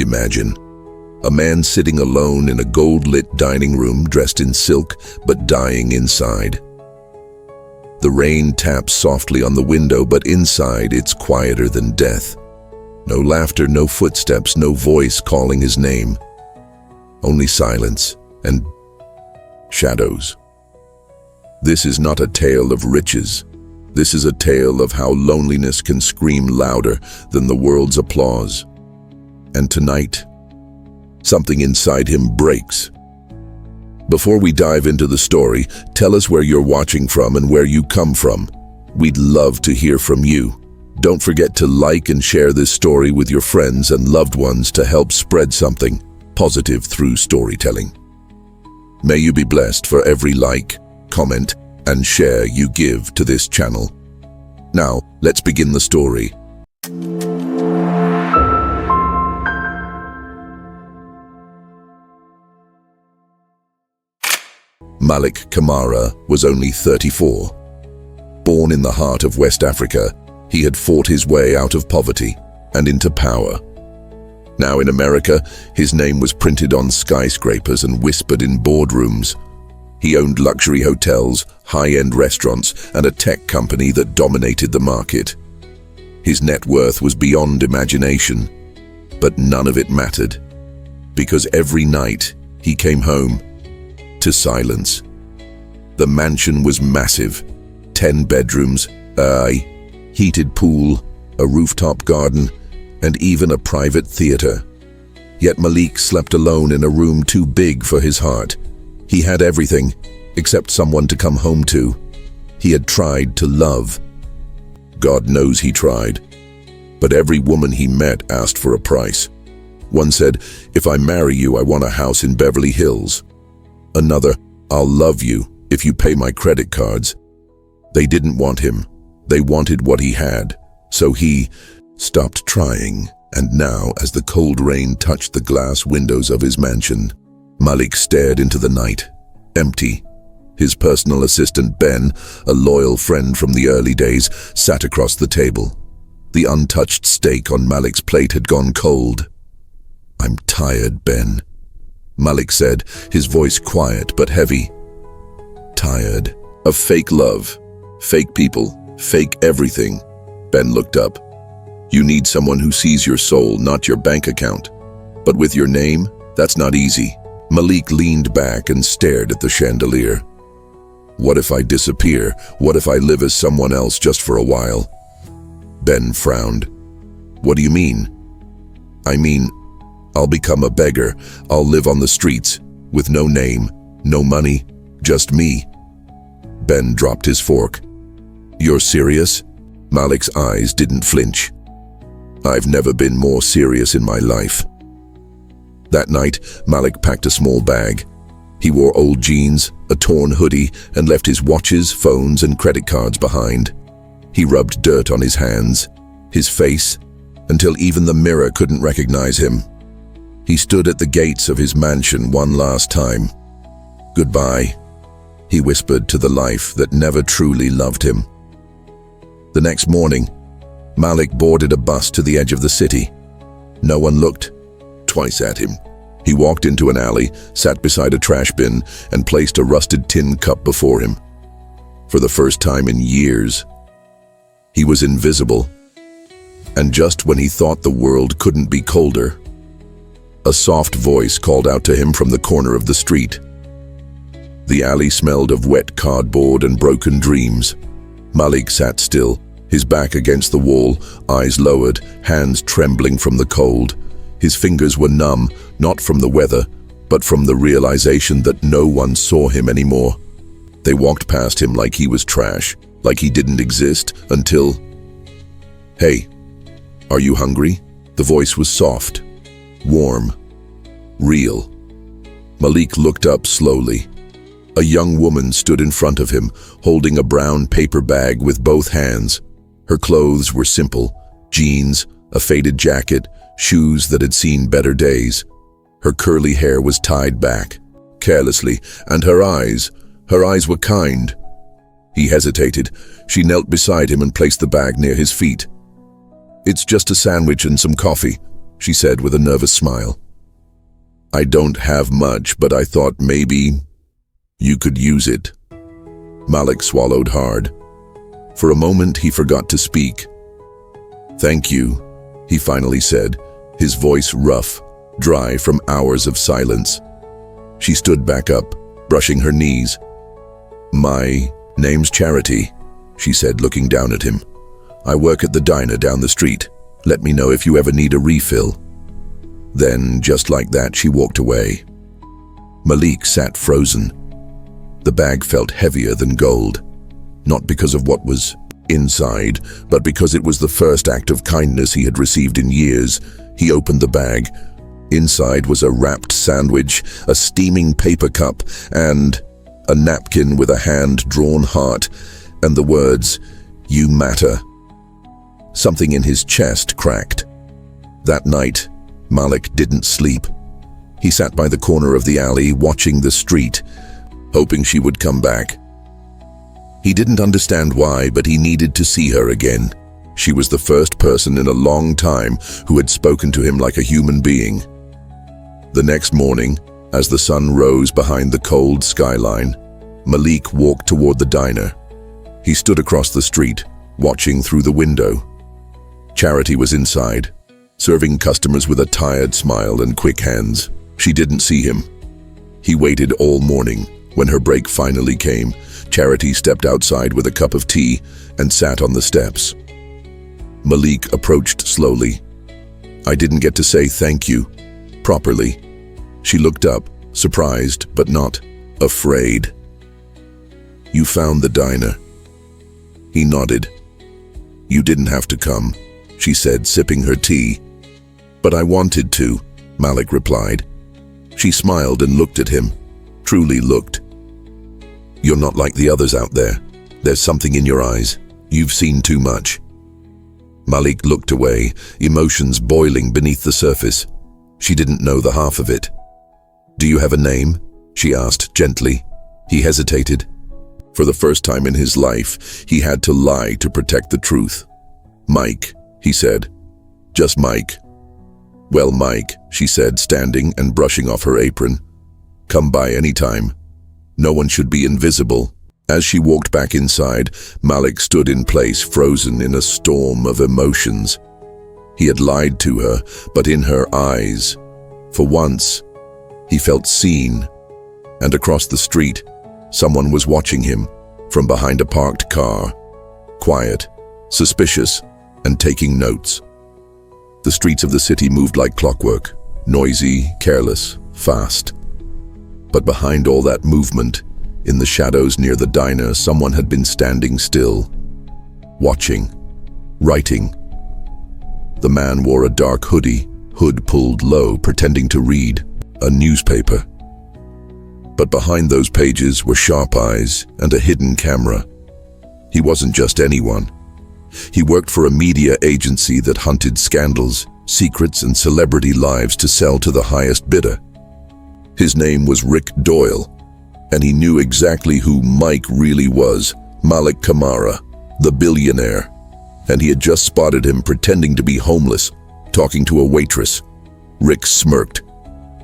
Imagine a man sitting alone in a gold-lit dining room dressed in silk but dying inside. The rain taps softly on the window, but inside it's quieter than death. No laughter, no footsteps, no voice calling his name. Only silence and shadows. This is not a tale of riches. This is a tale of how loneliness can scream louder than the world's applause. And tonight, something inside him breaks. Before we dive into the story, tell us where you're watching from and where you come from. We'd love to hear from you. Don't forget to like and share this story with your friends and loved ones to help spread something positive through storytelling. May you be blessed for every like, comment, and share you give to this channel. Now, let's begin the story. Malik Kamara was only 34. Born in the heart of West Africa, he had fought his way out of poverty and into power. Now in America, his name was printed on skyscrapers and whispered in boardrooms. He owned luxury hotels, high-end restaurants, and a tech company that dominated the market. His net worth was beyond imagination, but none of it mattered, because every night he came home to silence. The mansion was massive, 10 bedrooms, a heated pool, a rooftop garden, and even a private theater. Yet Malik slept alone in a room too big for his heart. He had everything, except someone to come home to. He had tried to love. God knows he tried. But every woman he met asked for a price. One said, "If I marry you, I want a house in Beverly Hills." Another, "I'll love you if you pay my credit cards." They didn't want him. They wanted what he had. So he stopped trying. And now, as the cold rain touched the glass windows of his mansion, Malik stared into the night, empty. His personal assistant, Ben, a loyal friend from the early days, sat across the table. The untouched steak on Malik's plate had gone cold. "I'm tired, Ben," Malik said, his voice quiet but heavy. "Tired of fake love, fake people, fake everything." Ben looked up. "You need someone who sees your soul, not your bank account. But with your name, that's not easy." Malik leaned back and stared at the chandelier. "What if I disappear? What if I live as someone else just for a while?" Ben frowned. "What do you mean?" "I mean, I'll become a beggar. I'll live on the streets, with no name, no money, just me." Ben dropped his fork. "You're serious?" Malik's eyes didn't flinch. "I've never been more serious in my life." That night, Malik packed a small bag. He wore old jeans, a torn hoodie, and left his watches, phones, and credit cards behind. He rubbed dirt on his hands, his face, until even the mirror couldn't recognize him. He stood at the gates of his mansion one last time. "Goodbye," he whispered to the life that never truly loved him. The next morning, Malik boarded a bus to the edge of the city. No one looked twice at him. He walked into an alley, sat beside a trash bin, and placed a rusted tin cup before him. For the first time in years, he was invisible. And just when he thought the world couldn't be colder, a soft voice called out to him from the corner of the street. The alley smelled of wet cardboard and broken dreams. Malik sat still, his back against the wall, eyes lowered, hands trembling from the cold. His fingers were numb, not from the weather, but from the realization that no one saw him anymore. They walked past him like he was trash, like he didn't exist, until... "Hey, are you hungry?" The voice was soft, warm, real. Malik looked up slowly. A young woman stood in front of him, holding a brown paper bag with both hands. Her clothes were simple, jeans, a faded jacket, shoes that had seen better days. Her curly hair was tied back, carelessly, and her eyes were kind. He hesitated. She knelt beside him and placed the bag near his feet. "It's just a sandwich and some coffee," she said with a nervous smile. "I don't have much, but I thought maybe you could use it." Malik swallowed hard. For a moment, he forgot to speak. "Thank you," he finally said, his voice rough, dry from hours of silence. She stood back up, brushing her knees. "My name's Charity," she said, looking down at him. "I work at the diner down the street. Let me know if you ever need a refill." Then, just like that, she walked away. Malik sat frozen. The bag felt heavier than gold, not because of what was inside, but because it was the first act of kindness he had received in years. He opened the bag. Inside was a wrapped sandwich, a steaming paper cup, and a napkin with a hand-drawn heart, and the words, "You matter." Something in his chest cracked. That night, Malik didn't sleep. He sat by the corner of the alley, watching the street, hoping she would come back. He didn't understand why, but he needed to see her again. She was the first person in a long time who had spoken to him like a human being. The next morning, as the sun rose behind the cold skyline, Malik walked toward the diner. He stood across the street, watching through the window. Charity was inside, serving customers with a tired smile and quick hands. She didn't see him. He waited all morning. When her break finally came, Charity stepped outside with a cup of tea and sat on the steps. Malik approached slowly. "I didn't get to say thank you properly." She looked up, surprised but not afraid. "You found the diner." He nodded. "You didn't have to come," she said, sipping her tea. "But I wanted to," Malik replied. She smiled and looked at him, truly looked. "You're not like the others out there. There's something in your eyes. You've seen too much." Malik looked away, emotions boiling beneath the surface. She didn't know the half of it. "Do you have a name?" she asked gently. He hesitated. For the first time in his life, he had to lie to protect the truth. "Mike," he said. "Just Mike." "Well, Mike," she said, standing and brushing off her apron. "Come by any time. No one should be invisible." As she walked back inside, Malik stood in place, frozen in a storm of emotions. He had lied to her, but in her eyes, for once, he felt seen. And across the street, someone was watching him from behind a parked car, quiet, suspicious, and taking notes. The streets of the city moved like clockwork, noisy, careless, fast. But behind all that movement, in the shadows near the diner, someone had been standing still, watching, writing. The man wore a dark hoodie, hood pulled low, pretending to read a newspaper. But behind those pages were sharp eyes and a hidden camera. He wasn't just anyone. He worked for a media agency that hunted scandals, secrets, and celebrity lives to sell to the highest bidder. His name was Rick Doyle, and he knew exactly who Mike really was, Malik Kamara, the billionaire. And he had just spotted him pretending to be homeless, talking to a waitress. Rick smirked.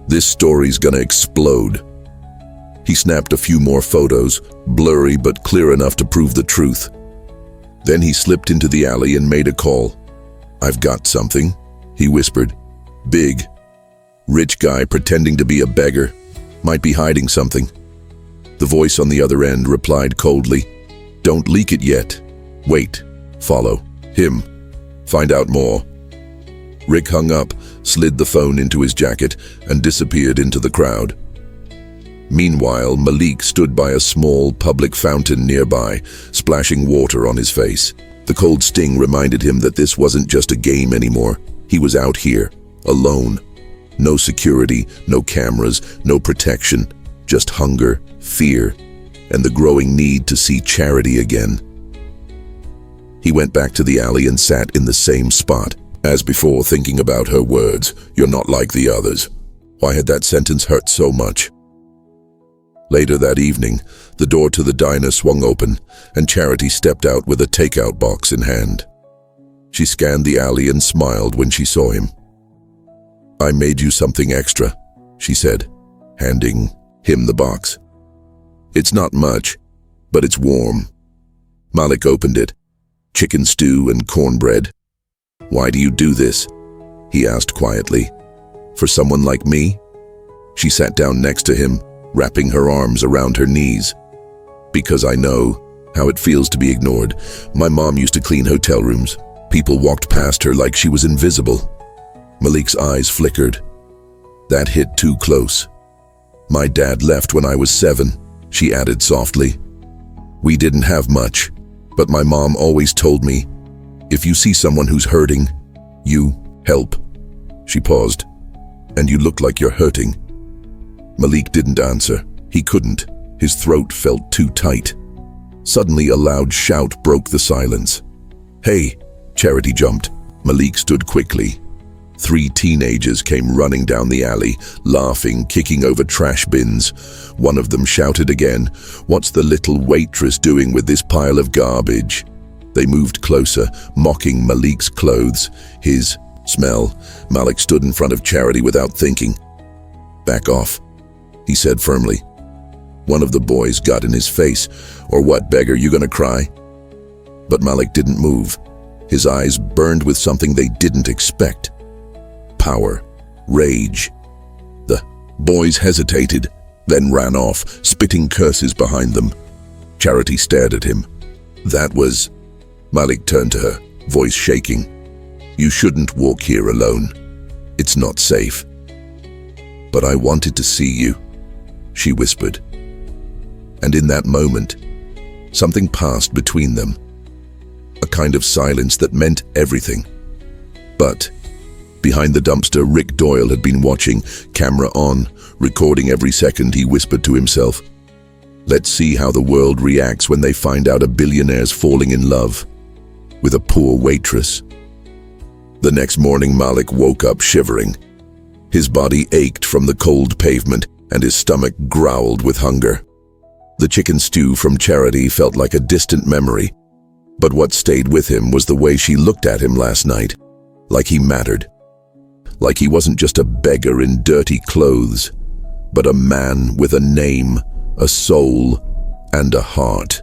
"This story's gonna explode." He snapped a few more photos, blurry but clear enough to prove the truth. Then he slipped into the alley and made a call. "I've got something," he whispered. "Big. Rich guy pretending to be a beggar. Might be hiding something." The voice on the other end replied coldly, "Don't leak it yet. Wait. Follow him. Find out more." Rick hung up, slid the phone into his jacket, and disappeared into the crowd. Meanwhile, Malik stood by a small public fountain nearby, splashing water on his face. The cold sting reminded him that this wasn't just a game anymore. He was out here, alone. No security, no cameras, no protection, just hunger, fear, and the growing need to see Charity again. He went back to the alley and sat in the same spot, as before, thinking about her words, "You're not like the others." Why had that sentence hurt so much? Later that evening, the door to the diner swung open, and Charity stepped out with a takeout box in hand. She scanned the alley and smiled when she saw him. "I made you something extra," she said, handing him the box. "It's not much, but it's warm." Malik opened it. Chicken stew and cornbread. "Why do you do this?" he asked quietly. "For someone like me?" She sat down next to him, wrapping her arms around her knees. "Because I know how it feels to be ignored. My mom used to clean hotel rooms. People walked past her like she was invisible." Malik's eyes flickered. "That hit too close. My dad left when I was 7, she added softly. "We didn't have much, but my mom always told me, if you see someone who's hurting, you help." She paused. "And you look like you're hurting." Malik didn't answer. He couldn't. His throat felt too tight. Suddenly, a loud shout broke the silence. "Hey!" Charity jumped. Malik stood quickly. 3 teenagers came running down the alley, laughing, kicking over trash bins. One of them shouted again, "What's the little waitress doing with this pile of garbage?" They moved closer, mocking Malik's clothes, his smell. Malik stood in front of Charity without thinking. "Back off," he said firmly. One of the boys got in his face. "Or what, Beggar, you gonna cry?" But Malik didn't move. His eyes burned with something they didn't expect. Power. Rage. The boys hesitated, then ran off, spitting curses behind them. Charity stared at him. "That was..." Malik turned to her, voice shaking. "You shouldn't walk here alone. It's not safe." "But I wanted to see you," she whispered. And in that moment, something passed between them. A kind of silence that meant everything. But behind the dumpster, Rick Doyle had been watching, camera on, recording every second. He whispered to himself, "Let's see how the world reacts when they find out a billionaire's falling in love with a poor waitress." The next morning, Malik woke up shivering. His body ached from the cold pavement, and his stomach growled with hunger. The chicken stew from Charity felt like a distant memory, but what stayed with him was the way she looked at him last night, like he mattered. Like he wasn't just a beggar in dirty clothes, but a man with a name, a soul, and a heart.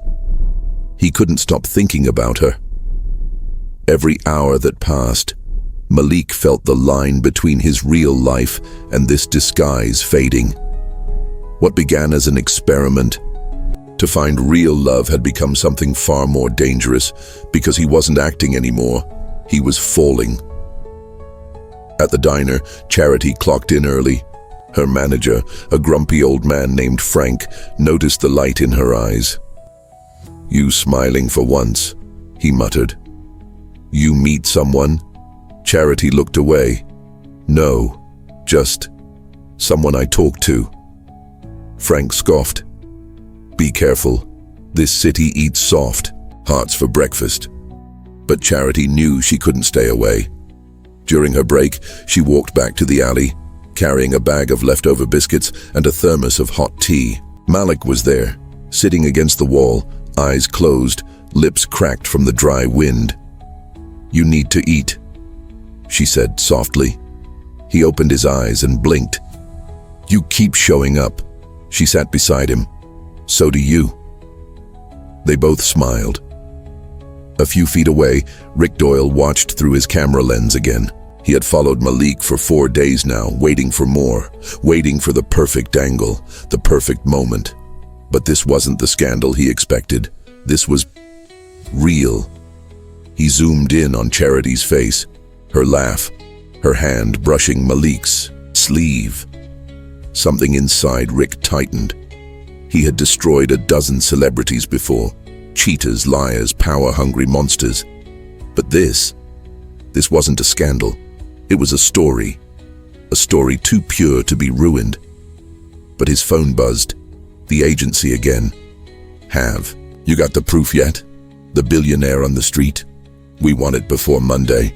He couldn't stop thinking about her. Every hour that passed, Malik felt the line between his real life and this disguise fading. What began as an experiment to find real love had become something far more dangerous, because he wasn't acting anymore. He was falling. At the diner, Charity clocked in early. Her manager, a grumpy old man named Frank, noticed the light in her eyes. "You smiling for once," he muttered. "You meet someone?" Charity looked away. "No, just someone I talked to." Frank scoffed. "Be careful. This city eats soft, hearts for breakfast." But Charity knew she couldn't stay away. During her break, she walked back to the alley, carrying a bag of leftover biscuits and a thermos of hot tea. Malik was there, sitting against the wall, eyes closed, lips cracked from the dry wind. "You need to eat," she said softly. He opened his eyes and blinked. "You keep showing up." She sat beside him. "So do you." They both smiled. A few feet away, Rick Doyle watched through his camera lens again. He had followed Malik for 4 days now, waiting for more, waiting for the perfect angle, the perfect moment. But this wasn't the scandal he expected. This was real. He zoomed in on Charity's face, her laugh, her hand brushing Malik's sleeve. Something inside Rick tightened. He had destroyed a dozen celebrities before. Cheaters, liars, power-hungry monsters. But this wasn't a scandal. It was a story too pure to be ruined. But his phone buzzed. The agency again. "Have you got the proof yet? The billionaire on the street? We want it before Monday."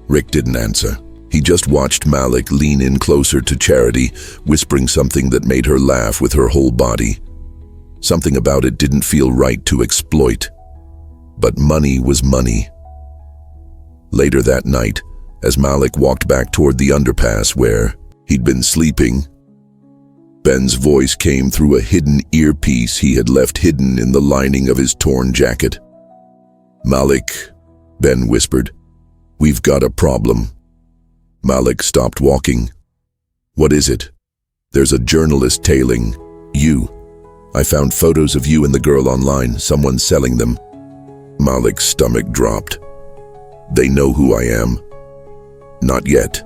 Rick didn't answer. He just watched Malik lean in closer to Charity, whispering something that made her laugh with her whole body. Something about it didn't feel right to exploit. But money was money. Later that night, as Malik walked back toward the underpass where he'd been sleeping. Ben's voice came through a hidden earpiece he had left hidden in the lining of his torn jacket. "Malik," Ben whispered, "we've got a problem." Malik stopped walking. "What is it?" "There's a journalist tailing you. I found photos of you and the girl online, someone selling them." Malik's stomach dropped. "They know who I am." "Not yet,"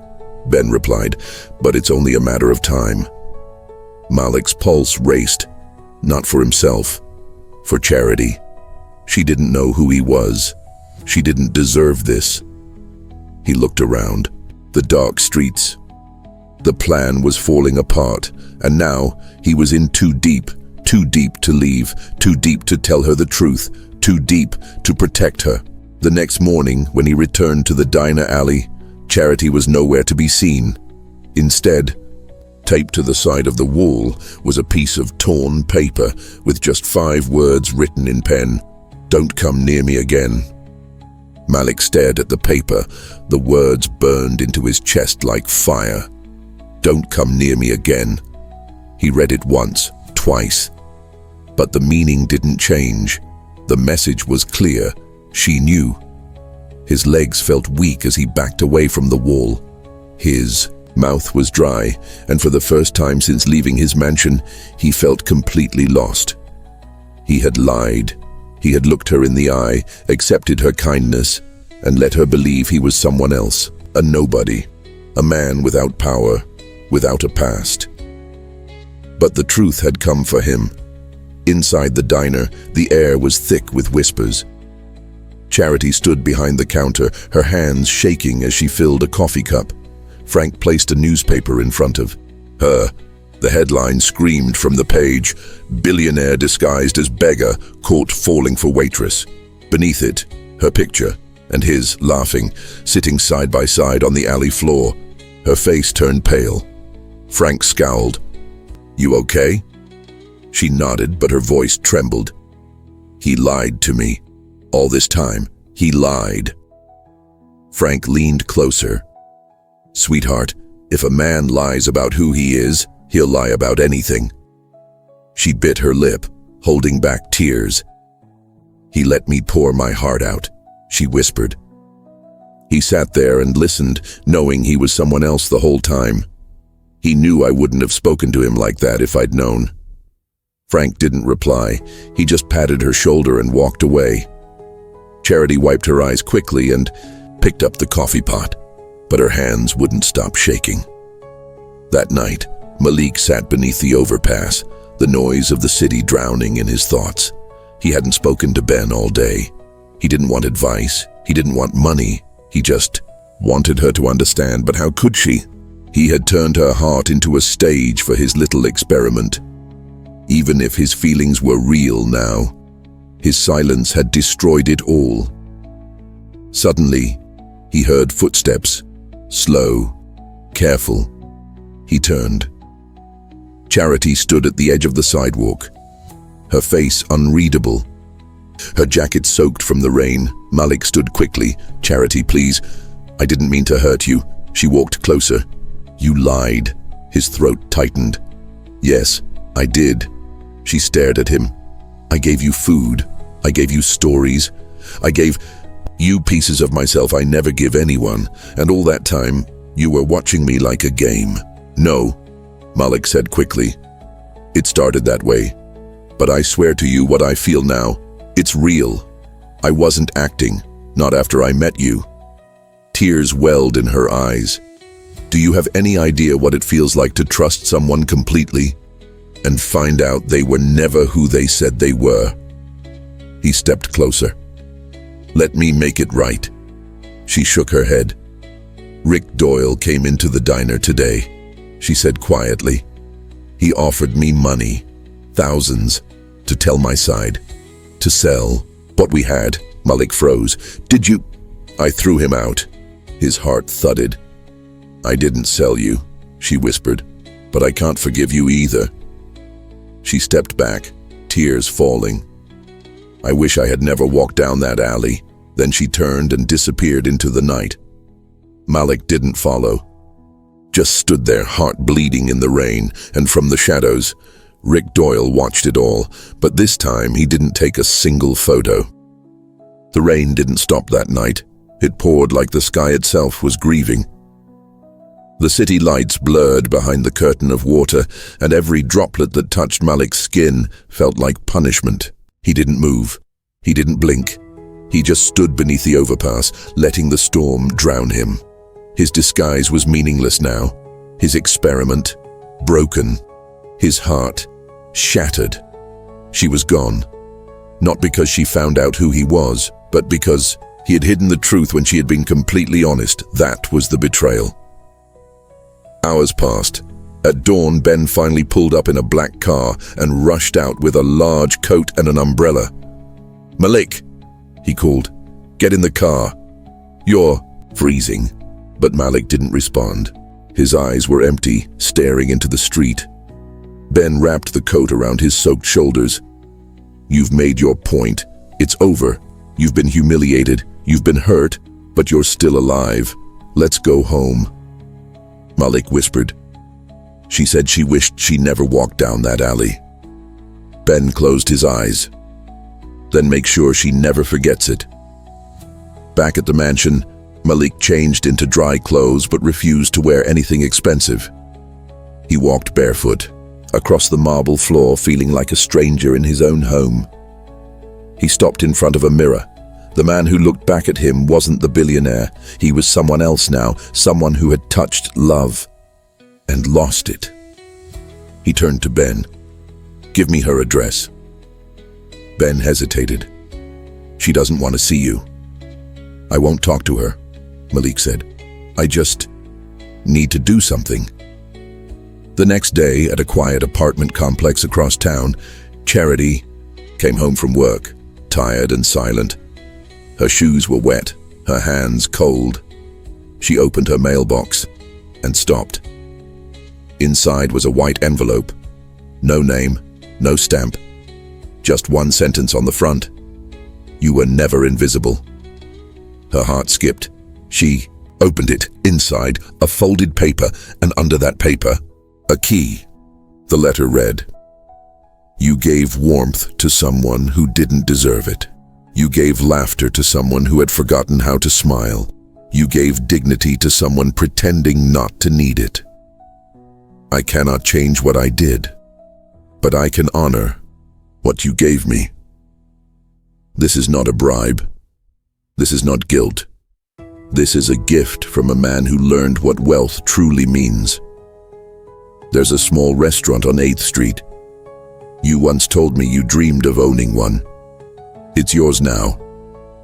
Ben replied, "but it's only a matter of time." Malik's pulse raced, not for himself, for Charity. She didn't know who he was. She didn't deserve this. He looked around, the dark streets. The plan was falling apart, and now he was in too deep to leave, too deep to tell her the truth, too deep to protect her. The next morning, when he returned to the diner alley, Charity was nowhere to be seen. Instead, taped to the side of the wall was a piece of torn paper with just 5 words written in pen: "Don't come near me again." Malik stared at the paper. The words burned into his chest like fire. "Don't come near me again." He read it once, twice. But the meaning didn't change. The message was clear. She knew. His legs felt weak as he backed away from the wall. His mouth was dry, and for the first time since leaving his mansion, he felt completely lost. He had lied. He had looked her in the eye, accepted her kindness, and let her believe he was someone else, a nobody, a man without power, without a past. But the truth had come for him. Inside the diner, the air was thick with whispers. Charity stood behind the counter, her hands shaking as she filled a coffee cup. Frank placed a newspaper in front of her. The headline screamed from the page, "Billionaire disguised as beggar, caught falling for waitress." Beneath it, her picture, and his, laughing, sitting side by side on the alley floor. Her face turned pale. Frank scowled. "You okay?" She nodded, but her voice trembled. "He lied to me. All this time, he lied." Frank leaned closer. "Sweetheart, if a man lies about who he is, he'll lie about anything." She bit her lip, holding back tears. "He let me pour my heart out," she whispered. He sat there and listened, knowing he was someone else the whole time. He knew I wouldn't have spoken to him like that if I'd known. Frank didn't reply. He just patted her shoulder and walked away. Charity wiped her eyes quickly and picked up the coffee pot, but her hands wouldn't stop shaking. That night, Malik sat beneath the overpass, the noise of the city drowning in his thoughts. He hadn't spoken to Ben all day. He didn't want advice. He didn't want money. He just wanted her to understand, but how could she? He had turned her heart into a stage for his little experiment. Even if his feelings were real now, his silence had destroyed it all. Suddenly, he heard footsteps, slow, careful. He turned. Charity stood at the edge of the sidewalk, her face unreadable. Her jacket soaked from the rain. Malik stood quickly. "Charity, please. I didn't mean to hurt you." She walked closer. "You lied." His throat tightened. "Yes, I did." She stared at him. "I gave you food. I gave you stories. I gave you pieces of myself I never give anyone. And all that time, you were watching me like a game." "No," Malik said quickly. "It started that way. But I swear to you what I feel now. It's real. I wasn't acting, not after I met you." Tears welled in her eyes. "Do you have any idea what it feels like to trust someone completely and find out they were never who they said they were?" He stepped closer. "Let me make it right." She shook her head. "Rick Doyle came into the diner today," she said quietly. "He offered me money, thousands, to tell my side, to sell what we had." Malik froze. "Did you?" I threw him out. His heart thudded. "I didn't sell you," she whispered, "but I can't forgive you either." She stepped back, tears falling. "I wish I had never walked down that alley." Then she turned and disappeared into the night. Malik didn't follow. Just stood there, heart bleeding in the rain, and from the shadows, Rick Doyle watched it all, but this time he didn't take a single photo. The rain didn't stop that night. It poured like the sky itself was grieving. The city lights blurred behind the curtain of water, and every droplet that touched Malik's skin felt like punishment. He didn't move. He didn't blink. He just stood beneath the overpass, letting the storm drown him. His disguise was meaningless now. His experiment, broken. His heart, shattered. She was gone. Not because she found out who he was, but because he had hidden the truth when she had been completely honest. That was the betrayal. Hours passed. At dawn, Ben finally pulled up in a black car and rushed out with a large coat and an umbrella. "Malik," he called, "get in the car. You're freezing." But Malik didn't respond. His eyes were empty, staring into the street. Ben wrapped the coat around his soaked shoulders. "You've made your point. It's over. You've been humiliated. You've been hurt, but you're still alive. Let's go home." Malik whispered. She said she wished she never walked down that alley. Ben closed his eyes. "Then make sure she never forgets it." Back at the mansion, Malik changed into dry clothes but refused to wear anything expensive. He walked barefoot, across the marble floor, feeling like a stranger in his own home. He stopped in front of a mirror. The man who looked back at him wasn't the billionaire. He was someone else now, someone who had touched love and lost it. He turned to Ben. "Give me her address." Ben hesitated. "She doesn't want to see you." "I won't talk to her," Malik said. "I just need to do something." The next day, at a quiet apartment complex across town, Charity came home from work, tired and silent. Her shoes were wet, her hands cold. She opened her mailbox and stopped. Inside was a white envelope. No name, no stamp. Just one sentence on the front. "You were never invisible." Her heart skipped. She opened it. Inside, a folded paper, and under that paper, a key. The letter read, "You gave warmth to someone who didn't deserve it. You gave laughter to someone who had forgotten how to smile. You gave dignity to someone pretending not to need it. I cannot change what I did, but I can honor what you gave me. This is not a bribe. This is not guilt. This is a gift from a man who learned what wealth truly means. There's a small restaurant on 8th Street. You once told me you dreamed of owning one. It's yours now.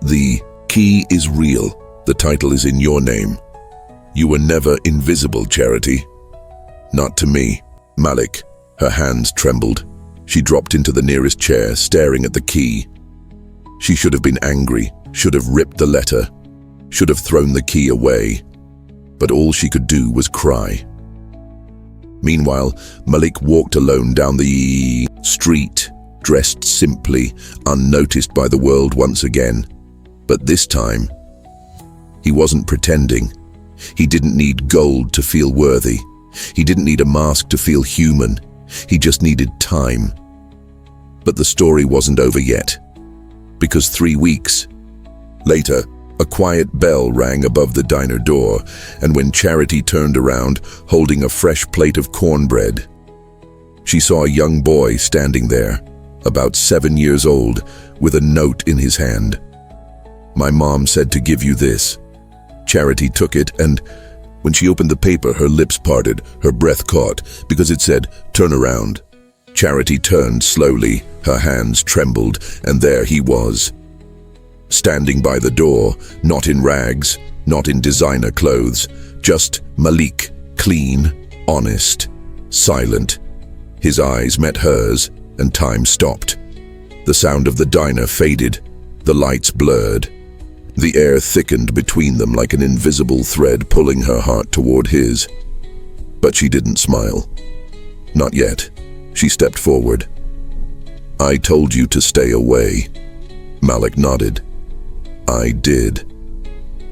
The key is real. The title is in your name. You were never invisible, Charity. Not to me." Malik, her hands trembled. She dropped into the nearest chair, staring at the key. She should have been angry, should have ripped the letter, should have thrown the key away. But all she could do was cry. Meanwhile, Malik walked alone down the street, dressed simply, unnoticed by the world once again. But this time, he wasn't pretending. He didn't need gold to feel worthy. He didn't need a mask to feel human. He just needed time. But the story wasn't over yet. Because 3 weeks later, a quiet bell rang above the diner door, and when Charity turned around, holding a fresh plate of cornbread, she saw a young boy standing there, about 7 years old, with a note in his hand. "My mom said to give you this." Charity took it, and when she opened the paper, her lips parted, her breath caught, because it said, "Turn around." Charity turned slowly, her hands trembled, and there he was, standing by the door, not in rags, not in designer clothes, just Malik, clean, honest, silent. His eyes met hers, and time stopped. The sound of the diner faded, the lights blurred. The air thickened between them like an invisible thread pulling her heart toward his. But she didn't smile. Not yet. She stepped forward. "I told you to stay away." Malik nodded. "I did.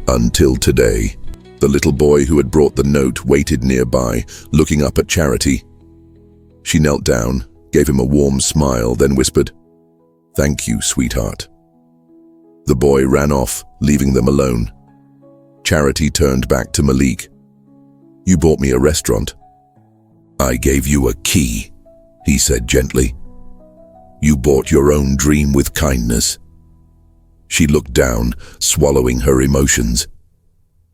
Until today." The little boy who had brought the note waited nearby, looking up at Charity. She knelt down, gave him a warm smile, then whispered, "Thank you, sweetheart." The boy ran off, leaving them alone. Charity turned back to Malik. "You bought me a restaurant." "I gave you a key," he said gently. "You bought your own dream with kindness." She looked down, swallowing her emotions.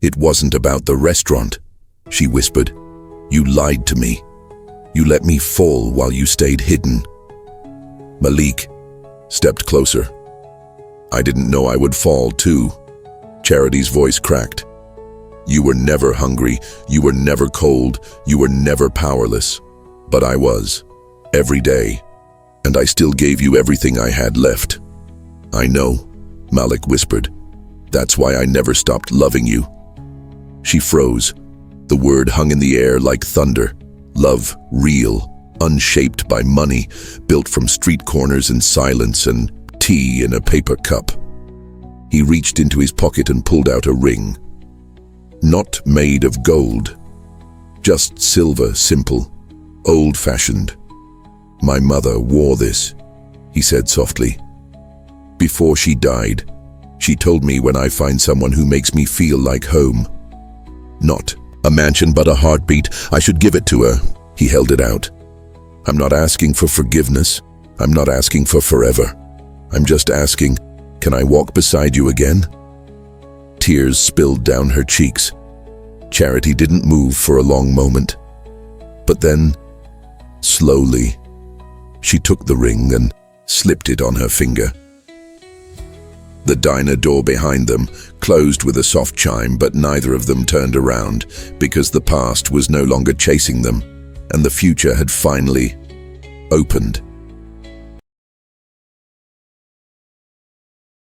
"It wasn't about the restaurant," she whispered. "You lied to me. You let me fall while you stayed hidden." Malik stepped closer. "I didn't know I would fall too." Charity's voice cracked. "You were never hungry, you were never cold, you were never powerless. But I was, every day, and I still gave you everything I had left." "I know," Malik whispered. "That's why I never stopped loving you." She froze. The word hung in the air like thunder. Love, real, unshaped by money, built from street corners and silence and tea in a paper cup. He reached into his pocket and pulled out a ring. Not made of gold. Just silver, simple, old-fashioned. "My mother wore this," he said softly. "Before she died, she told me when I find someone who makes me feel like home. Not a mansion, but a heartbeat. I should give it to her." He held it out. "I'm not asking for forgiveness. I'm not asking for forever. I'm just asking, can I walk beside you again?" Tears spilled down her cheeks. Charity didn't move for a long moment. But then, slowly, she took the ring and slipped it on her finger. The diner door behind them closed with a soft chime, but neither of them turned around because the past was no longer chasing them and the future had finally opened.